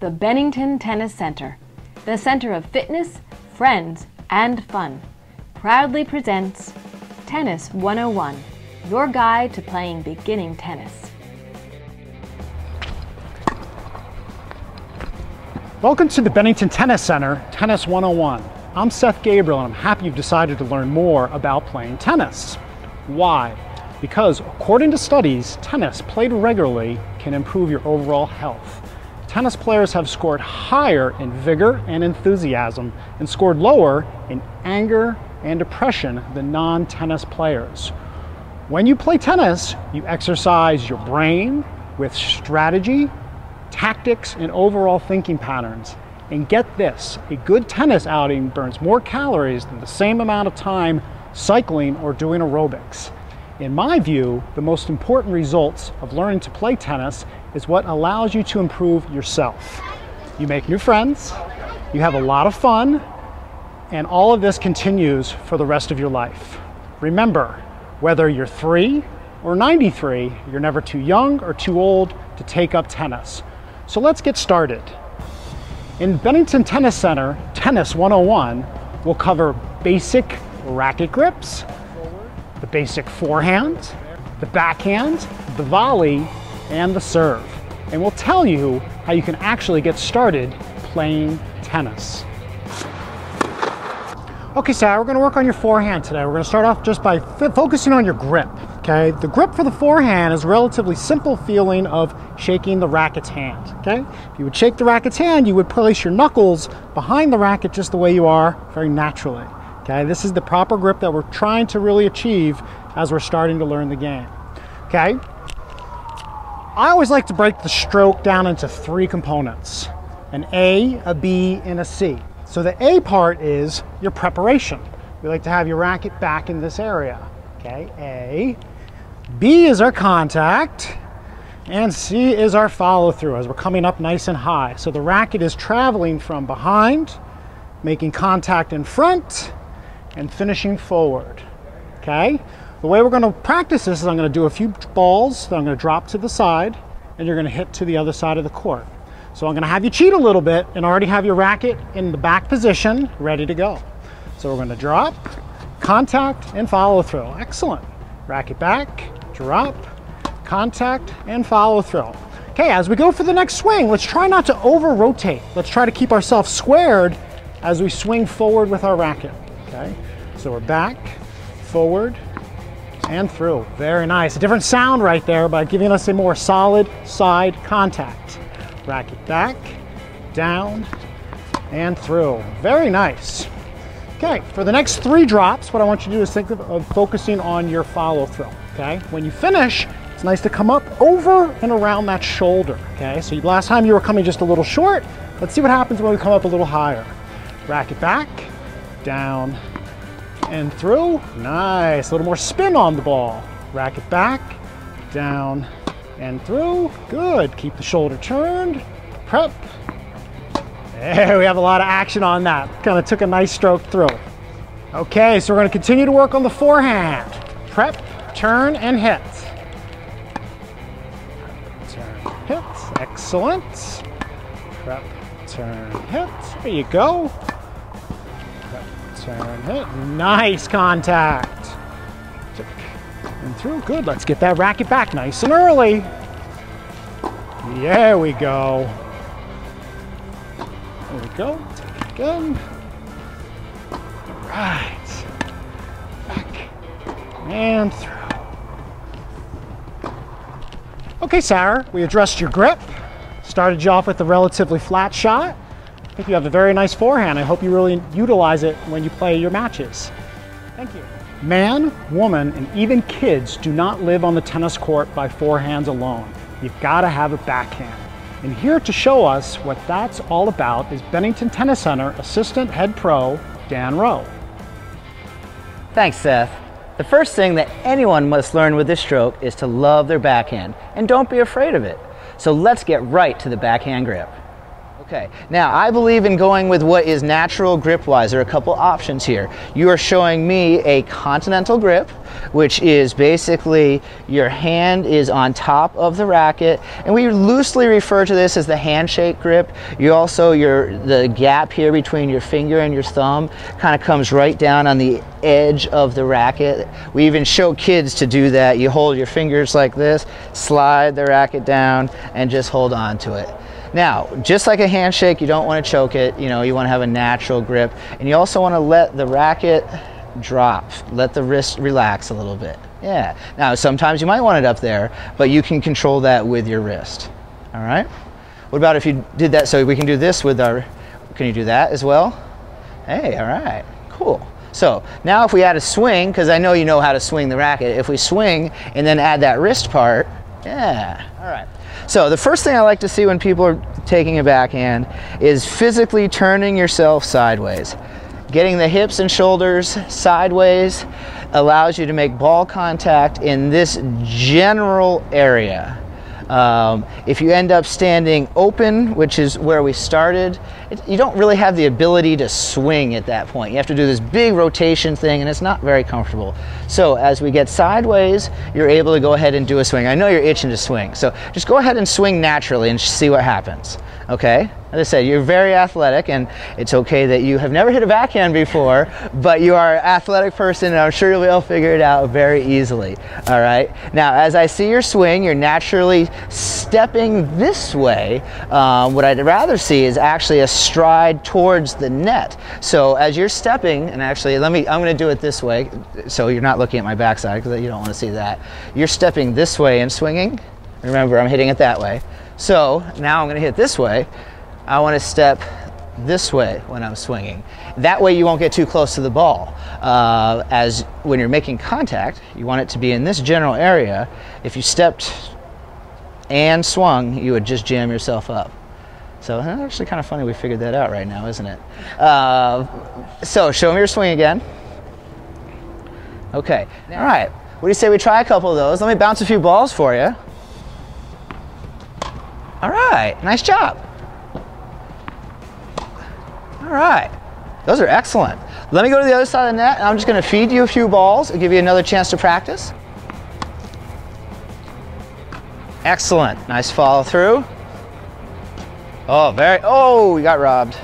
The Bennington Tennis Center, the center of fitness, friends, and fun, proudly presents Tennis 101, your guide to playing beginning tennis. Welcome to the Bennington Tennis Center, Tennis 101. I'm Seth Gabriel, and I'm happy you've decided to learn more about playing tennis. Why? Because according to studies, tennis played regularly can improve your overall health. Tennis players have scored higher in vigor and enthusiasm and scored lower in anger and depression than non-tennis players. When you play tennis, you exercise your brain with strategy, tactics, and overall thinking patterns. And get this, a good tennis outing burns more calories than the same amount of time cycling or doing aerobics. In my view, the most important results of learning to play tennis is what allows you to improve yourself. You make new friends, you have a lot of fun, and all of this continues for the rest of your life. Remember, whether you're 3 or 93, you're never too young or too old to take up tennis. So let's get started. In Bennington Tennis Center, Tennis 101, we'll cover basic racket grips, the basic forehand, the backhand, the volley, and the serve. And we'll tell you how you can actually get started playing tennis. Okay, Sarah, we're going to work on your forehand today. We're going to start off just by focusing on your grip, okay? The grip for the forehand is a relatively simple feeling of shaking the racket's hand, okay? If you would shake the racket's hand, you would place your knuckles behind the racket just the way you are, very naturally, okay? This is the proper grip that we're trying to really achieve as we're starting to learn the game, okay? I always like to break the stroke down into 3 components, an A, a B, and a C. So the A part is your preparation. We like to have your racket back in this area, okay, A. B is our contact, and C is our follow through as we're coming up nice and high. So the racket is traveling from behind, making contact in front, and finishing forward, okay? The way we're going to practice this is I'm going to do a few balls that I'm going to drop to the side, and you're going to hit to the other side of the court. So I'm going to have you cheat a little bit and already have your racket in the back position, ready to go. So we're going to drop, contact, and follow through. Excellent. Racket back, drop, contact, and follow through. Okay, as we go for the next swing, let's try not to over-rotate. Let's try to keep ourselves squared as we swing forward with our racket. Okay, so we're back, forward, and through. Very nice. A different sound right there by giving us a more solid side contact. Racket back, down, and through. Very nice. Okay, for the next 3 drops, what I want you to do is think of focusing on your follow through. Okay, when you finish, it's nice to come up over and around that shoulder. Okay, so last time you were coming just a little short. Let's see what happens when we come up a little higher. Racket back, down, and through. Nice. A little more spin on the ball. Racket back, down, and through. Good. Keep the shoulder turned. Prep. There, we have a lot of action on that. Kind of took a nice stroke through. Okay, so we're going to continue to work on the forehand. Prep, turn, and hit. Turn, hit. Excellent. Prep, turn, hit. There you go. Turn, hit. Nice contact. Tick and through. Good. Let's get that racket back nice and early. There we go. There we go. Take it again. All right. Back and through. Okay, Sarah, we addressed your grip. Started you off with a relatively flat shot. I think you have a very nice forehand. I hope you really utilize it when you play your matches. Thank you. Man, woman, and even kids do not live on the tennis court by forehands alone. You've got to have a backhand. And here to show us what that's all about is Bennington Tennis Center Assistant Head Pro, Dan Rowe. Thanks, Seth. The first thing that anyone must learn with this stroke is to love their backhand, and don't be afraid of it. So let's get right to the backhand grip. Okay, now I believe in going with what is natural grip-wise. There are a couple options here. You are showing me a continental grip, which is basically your hand is on top of the racket, and we loosely refer to this as the handshake grip. You also, the gap here between your finger and your thumb kind of comes right down on the edge of the racket. We even show kids to do that. You hold your fingers like this, slide the racket down, and just hold on to it. Now, just like a handshake, you don't want to choke it. You know, you want to have a natural grip, and you also want to let the racket drop. Let the wrist relax a little bit. Yeah. Now, sometimes you might want it up there, but you can control that with your wrist. All right? What about if you did that? So we can do this with our, can you do that as well? Hey, all right, cool. So now if we add a swing, because I know you know how to swing the racket, if we swing and then add that wrist part, yeah, all right. So the first thing I like to see when people are taking a backhand is physically turning yourself sideways. Getting the hips and shoulders sideways allows you to make ball contact in this general area. If you end up standing open, which is where we started, you don't really have the ability to swing at that point. You have to do this big rotation thing, and it's not very comfortable. So as we get sideways, you're able to go ahead and do a swing. I know you're itching to swing, so just go ahead and swing naturally and see what happens, okay? As I said, you're very athletic, and it's okay that you have never hit a backhand before, but you are an athletic person, and I'm sure you'll be able to figure it out very easily, all right? Now, as I see your swing, you're naturally stepping this way. What I'd rather see is actually a stride towards the net. So as you're stepping, and actually, I'm gonna do it this way, so you're not looking at my backside, because you don't want to see that. You're stepping this way and swinging. Remember, I'm hitting it that way. So now I'm gonna hit this way. I want to step this way when I'm swinging. That way you won't get too close to the ball. As when you're making contact, you want it to be in this general area. If you stepped and swung, you would just jam yourself up. So that's actually kind of funny we figured that out right now, isn't it? So show me your swing again. Okay, all right. What do you say we try a couple of those? Let me bounce a few balls for you. All right, nice job. All right, those are excellent. Let me go to the other side of the net, and I'm just gonna feed you a few balls and give you another chance to practice. Excellent, nice follow through. Oh, we got robbed.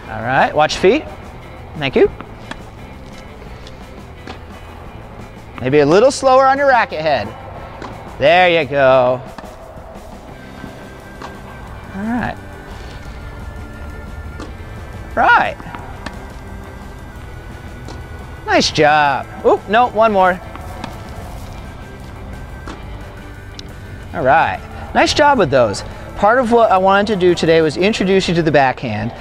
All right, watch feet. Thank you. Maybe a little slower on your racket head. There you go. All right. Right. Nice job. Oop, no, one more. All right. Nice job with those. Part of what I wanted to do today was introduce you to the backhand.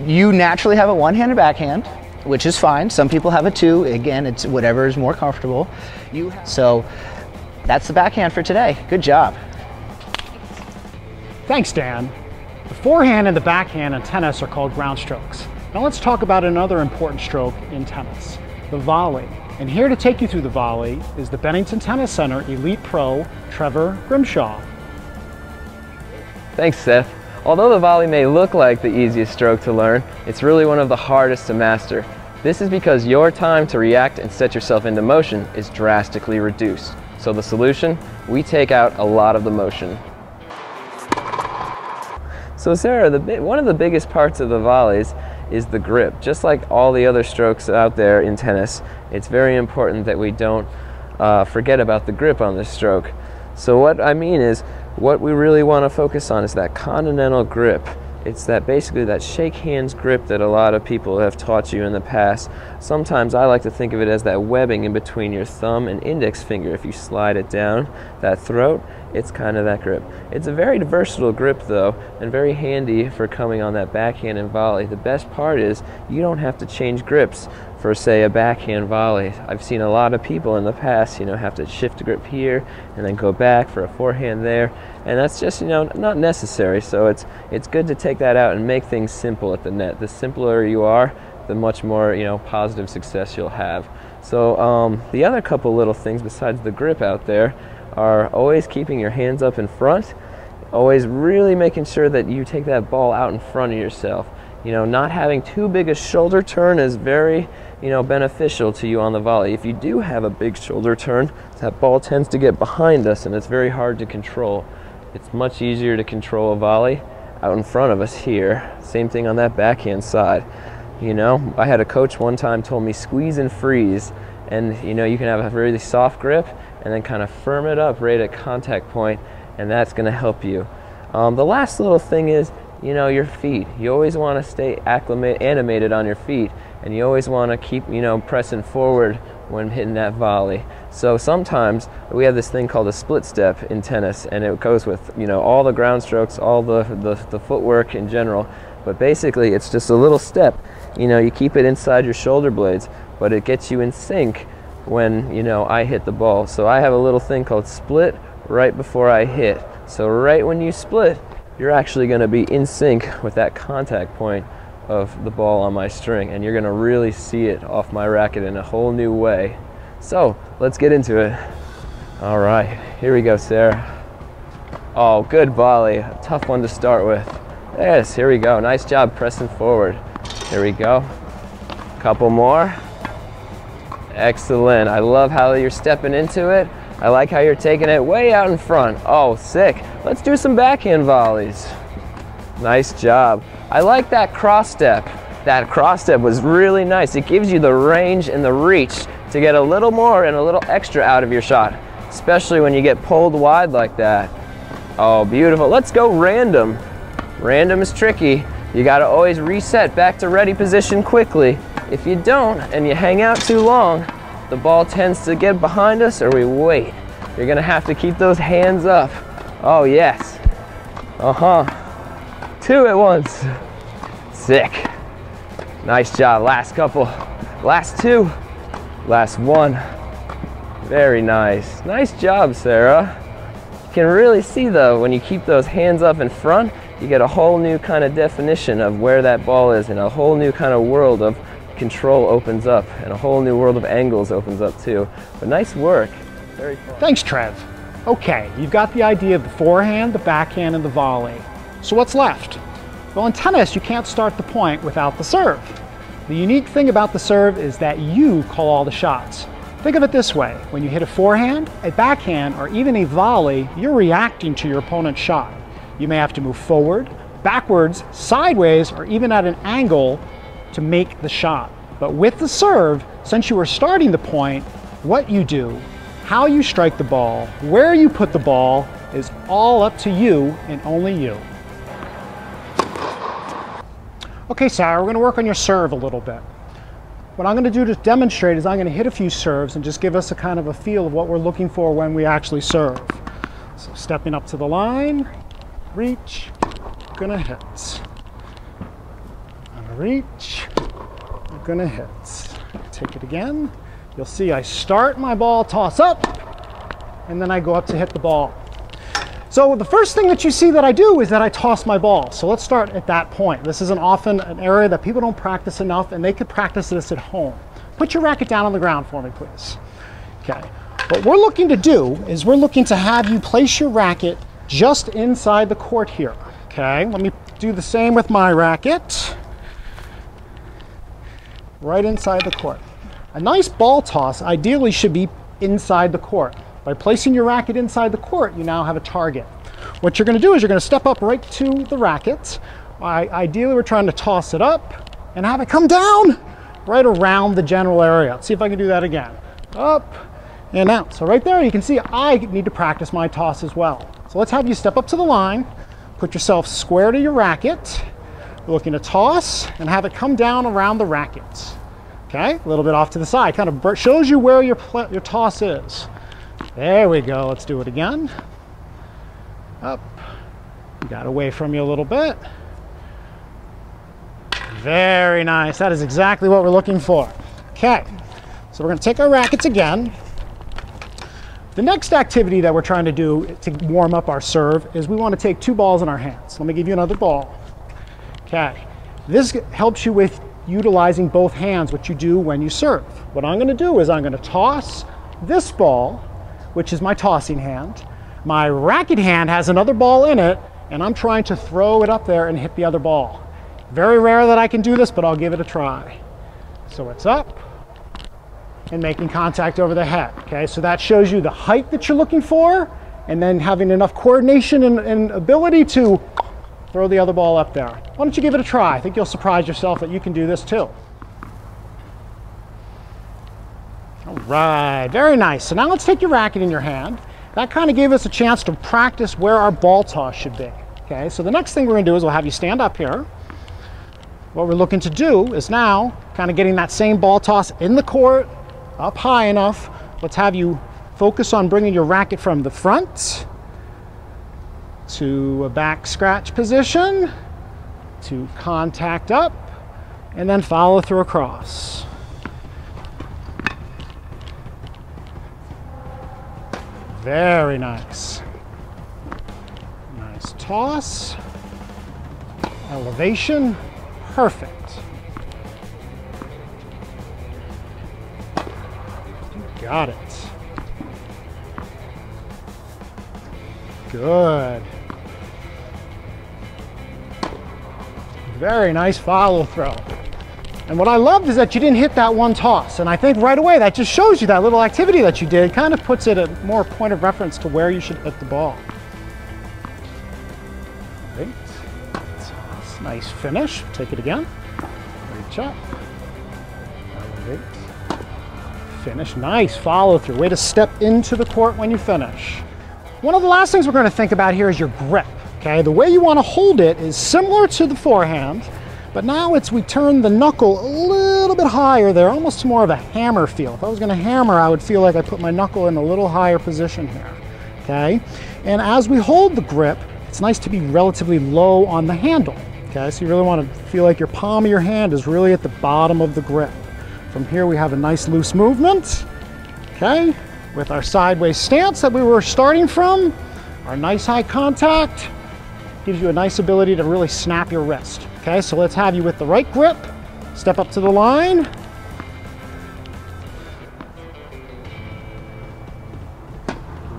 You naturally have a one-handed backhand, which is fine. Some people have a two. Again, it's whatever is more comfortable. So that's the backhand for today. Good job. Thanks, Dan. The forehand and the backhand in tennis are called ground strokes. Now let's talk about another important stroke in tennis, the volley. And here to take you through the volley is the Bennington Tennis Center Elite Pro, Trevor Grimshaw. Thanks, Seth. Although the volley may look like the easiest stroke to learn, it's really one of the hardest to master. This is because your time to react and set yourself into motion is drastically reduced. So the solution? We take out a lot of the motion. So Sarah, one of the biggest parts of the volleys is the grip. Just like all the other strokes out there in tennis, it's very important that we don't forget about the grip on this stroke. So what I mean is, what we really want to focus on is that continental grip. It's that basically that shake hands grip that a lot of people have taught you in the past. Sometimes I like to think of it as that webbing in between your thumb and index finger. If you slide it down that throat, it's kind of that grip. It's a very versatile grip though, and very handy for coming on that backhand and volley. The best part is you don't have to change grips for, say, a backhand volley. I've seen a lot of people in the past, have to shift the grip here and then go back for a forehand there, and that's just, not necessary. So it's good to take that out and make things simple at the net. The simpler you are, the much more, positive success you'll have. So the other couple little things besides the grip out there are always keeping your hands up in front Always really making sure that you take that ball out in front of yourself. You know, not having too big a shoulder turn is very, you know, beneficial to you on the volley. If you do have a big shoulder turn, that ball tends to get behind us and it's very hard to control. It's much easier to control a volley out in front of us here. Same thing on that backhand side. You know, I had a coach one time told me squeeze and freeze, and you know, you can have a really soft grip and then kind of firm it up right at contact point, and that's going to help you. The last little thing is, you know, your feet. You always want to stay animated on your feet, and you always want to keep, you know, pressing forward when hitting that volley. So sometimes we have this thing called a split step in tennis, and it goes with, you know, all the ground strokes, all the footwork in general. But basically, it's just a little step. You know, you keep it inside your shoulder blades, but it gets you in sync when, you know, I hit the ball. So I have a little thing called split right before I hit. So right when you split, you're actually going to be in sync with that contact point of the ball on my string, and you're going to really see it off my racket in a whole new way. So let's get into it. All right, here we go, Sarah. Oh, good volley. A tough one to start with. Yes, here we go. Nice job pressing forward. Here we go. Couple more. Excellent. I love how you're stepping into it. I like how you're taking it way out in front. Oh, sick. Let's do some backhand volleys. Nice job. I like that cross step. That cross step was really nice. It gives you the range and the reach to get a little more and a little extra out of your shot, especially when you get pulled wide like that. Oh, beautiful. Let's go random. Random is tricky. You got to always reset back to ready position quickly. If you don't and you hang out too long, the ball tends to get behind us or we wait. You're going to have to keep those hands up. Oh, yes. Two at once. Sick. Nice job. Last couple. Last two. Last one. Very nice. Nice job, Sarah. You can really see, though, when you keep those hands up in front, you get a whole new kind of definition of where that ball is, and a whole new kind of world of control opens up, and a whole new world of angles opens up too. But nice work. Very fun. Thanks, Trev. Okay, you've got the idea of the forehand, the backhand, and the volley. So what's left? Well, in tennis, you can't start the point without the serve. The unique thing about the serve is that you call all the shots. Think of it this way. When you hit a forehand, a backhand, or even a volley, you're reacting to your opponent's shot. You may have to move forward, backwards, sideways, or even at an angle to make the shot. But with the serve, since you are starting the point, what you do, how you strike the ball, where you put the ball is all up to you and only you. Okay, Sarah, we're going to work on your serve a little bit. What I'm going to do to demonstrate is I'm going to hit a few serves and just give us a kind of a feel of what we're looking for when we actually serve. So stepping up to the line, reach, gonna hit. Reach, gonna hit. Take it again. You'll see I start my ball, toss up, and then I go up to hit the ball. So the first thing that you see that I do is that I toss my ball. So let's start at that point. This is often an area that people don't practice enough, and they could practice this at home. Put your racket down on the ground for me, please. Okay. What we're looking to do is we're looking to have you place your racket just inside the court here. Okay, let me do the same with my racket. Right inside the court. A nice ball toss ideally should be inside the court. By placing your racket inside the court, you now have a target. What you're going to do is you're going to step up right to the racket. Ideally, we're trying to toss it up and have it come down right around the general area. Let's see if I can do that again. Up and out. So right there, you can see I need to practice my toss as well. So let's have you step up to the line, put yourself square to your racket. We're looking to toss and have it come down around the racket. Okay, a little bit off to the side, kind of shows you where your toss is. There we go, let's do it again. Up, got away from you a little bit. Very nice, that is exactly what we're looking for. Okay, so we're gonna take our rackets again. The next activity that we're trying to do to warm up our serve is we want to take two balls in our hands. Let me give you another ball. Okay, this helps you with utilizing both hands, what you do when you serve. What I'm going to do is I'm going to toss this ball, which is my tossing hand. I'm My racket hand has another ball in it, and I'm trying to throw it up there and hit the other ball. Very rare that I can do this, but I'll give it a try. So it's up and making contact over the head. Okay, so that shows you the height that you're looking for, and then having enough coordination and ability to throw the other ball up there. Why don't you give it a try? I think you'll surprise yourself that you can do this too. All right, very nice. So now let's take your racket in your hand. That kind of gave us a chance to practice where our ball toss should be. Okay, so the next thing we're going to do is we'll have you stand up here. What we're looking to do is now kind of getting that same ball toss in the court, up high enough. Let's have you focus on bringing your racket from the front to a back scratch position, to contact up, and then follow through across. Very nice. Nice toss. Elevation. Perfect. You got it. Good. Very nice follow throw. And what I loved is that you didn't hit that one toss. And I think right away that just shows you that little activity that you did, kind of puts it at more point of reference to where you should hit the ball. Great. Toss. Nice finish. Take it again. Reach up. Elevate. Finish. Nice follow through. Way to step into the court when you finish. One of the last things we're going to think about here is your grip. Okay, the way you want to hold it is similar to the forehand, but now we turn the knuckle a little bit higher there, almost more of a hammer feel. If I was going to hammer, I would feel like I put my knuckle in a little higher position here. Okay, and as we hold the grip, it's nice to be relatively low on the handle. Okay, so you really want to feel like your palm of your hand is really at the bottom of the grip. From here, we have a nice loose movement. Okay, with our sideways stance that we were starting from, our nice high contact gives you a nice ability to really snap your wrist. Okay, so let's have you with the right grip, step up to the line.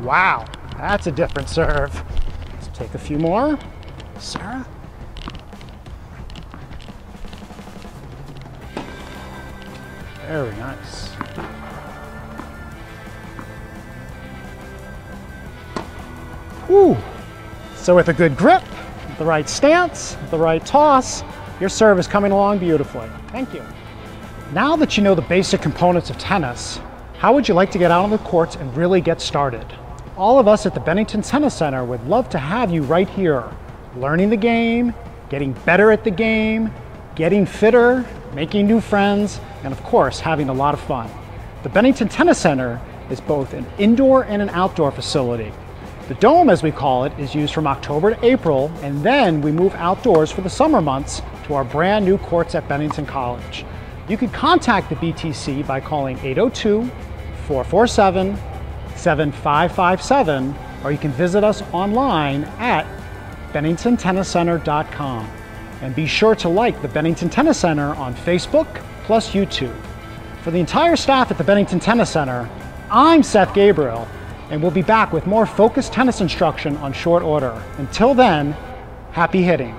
Wow, that's a different serve. Let's take a few more. Sarah. Very nice. Woo. So with a good grip, the right stance, the right toss, your serve is coming along beautifully. Thank you. Now that you know the basic components of tennis, how would you like to get out on the courts and really get started? All of us at the Bennington Tennis Center would love to have you right here, learning the game, getting better at the game, getting fitter, making new friends, and of course, having a lot of fun. The Bennington Tennis Center is both an indoor and an outdoor facility. The Dome, as we call it, is used from October to April, and then we move outdoors for the summer months to our brand new courts at Bennington College. You can contact the BTC by calling 802-447-7557, or you can visit us online at benningtontenniscenter.com. And be sure to like the Bennington Tennis Center on Facebook plus YouTube. For the entire staff at the Bennington Tennis Center, I'm Seth Gabriel, and we'll be back with more focused tennis instruction on short order. Until then, happy hitting.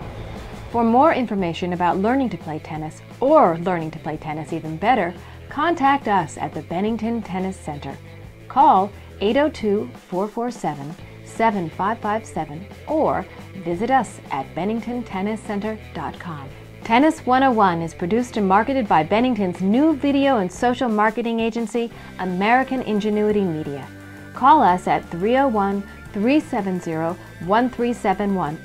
For more information about learning to play tennis, or learning to play tennis even better, contact us at the Bennington Tennis Center. Call 802-447-7557 or visit us at benningtontenniscenter.com. Tennis 101 is produced and marketed by Bennington's new video and social marketing agency, American Ingenuity Media. Call us at 301-370-1371